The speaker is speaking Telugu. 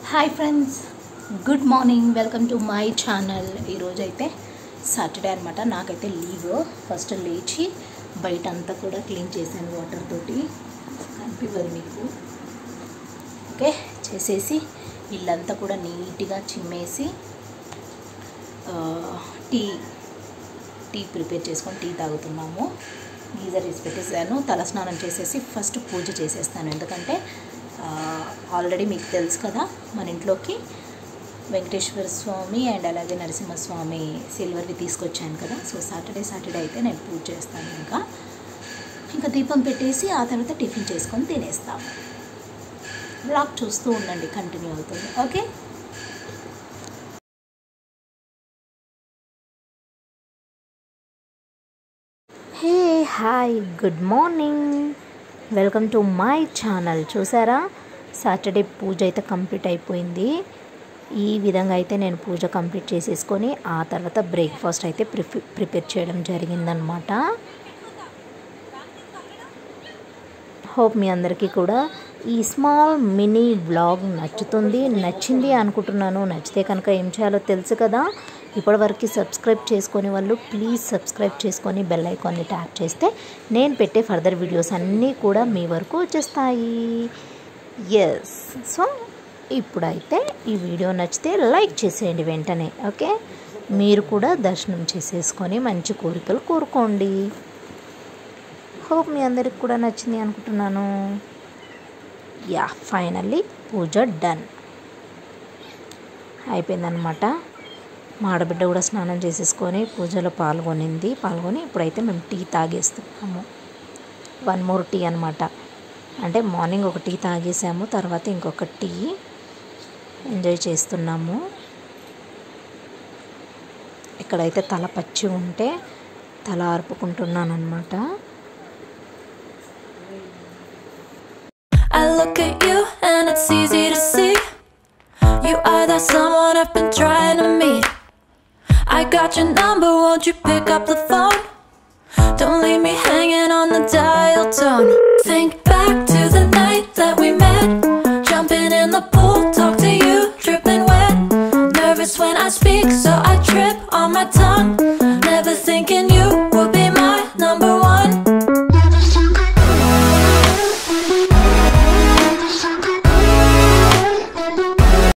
Hi friends, good morning. Welcome to my channel. ఈరోజు అయితే సాటర్డే అనమాట. నాకైతే లీవ్. ఫస్ట్ లేచి బయట అంతా కూడా క్లీన్ చేశాను వాటర్ తోటి. కనిపివ్వదు మీకు. ఓకే, చేసేసి ఇల్లంతా కూడా నీట్గా చిమ్మేసి టీ ప్రిపేర్ చేసుకొని టీ తాగుతున్నాము. గీజర్ వేసి పెట్టేసాను. తలస్నానం చేసేసి ఫస్ట్ పూజ చేసేస్తాను. ఎందుకంటే ఆల్రెడీ మీకు తెలుసు కదా, మన ఇంట్లోకి వెంకటేశ్వర స్వామి అండ్ అలాగే నరసింహస్వామి సిల్వర్వి తీసుకొచ్చాను కదా. సో సాటర్డే అయితే నేను పూజ చేస్తాను. ఇంకా దీపం పెట్టేసి ఆ తర్వాత టిఫిన్ చేసుకొని తినేస్తాము. బ్లాగ్ చూస్తూ ఉండండి, కంటిన్యూ అవుతుంది. Okay, hey hi, good morning. Welcome to my channel. చూసారా, సాటర్డే పూజ అయితే కంప్లీట్ అయిపోయింది. ఈ విధంగా అయితే నేను పూజ కంప్లీట్ చేసేసుకొని ఆ తర్వాత బ్రేక్ఫాస్ట్ అయితే ప్రిపేర్ చేయడం జరిగిందనమాట. హోప్ మీ అందరికీ కూడా ఈ స్మాల్ మినీ వ్లాగ్ నచ్చింది అనుకుంటున్నాను. నచ్చితే కనుక ఏం చేయాలో తెలుసు కదా. ఇప్పటివరకు సబ్స్క్రైబ్ చేసుకునే వాళ్ళు ప్లీజ్ సబ్స్క్రైబ్ చేసుకొని బెల్ ఐకాన్ని ట్యాప్ చేస్తే నేను పెట్టే ఫర్దర్ వీడియోస్ అన్నీ కూడా మీ వరకు వచ్చేస్తాయి. ఎస్, సో ఇప్పుడైతే ఈ వీడియో నచ్చితే లైక్ చేసేయండి వెంటనే. ఓకే, మీరు కూడా దర్శనం చేసేసుకొని మంచి కోరికలు కోరుకోండి. హోప్ మీ అందరికి కూడా నచ్చింది అనుకుంటున్నాను. యా, ఫైనల్లీ పూజ డన్ అయిపోయిందనమాట. మా ఆడబిడ్డ కూడా స్నానం చేసేసుకొని పూజలో పాల్గొని ఇప్పుడైతే మేము టీ తాగేస్తున్నాము. 1 మోర్ టీ అనమాట. అంటే మార్నింగ్ ఒక టీ తాగేసాము, తర్వాత ఇంకొక టీ ఎంజాయ్ చేస్తున్నాము. ఇక్కడైతే తల పచ్చి ఉంటే తల ఆర్పుకుంటున్నాను అనమాట. I look at you and it's easy to see you are that someone I've been trying to meet. I got your number, won't you pick up the phone? Don't leave me hanging on the dial tone. Think back to the night that we met, jumping in the pool, talk to you, dripping wet. Nervous when I speak, so I trip on my tongue. Never thinking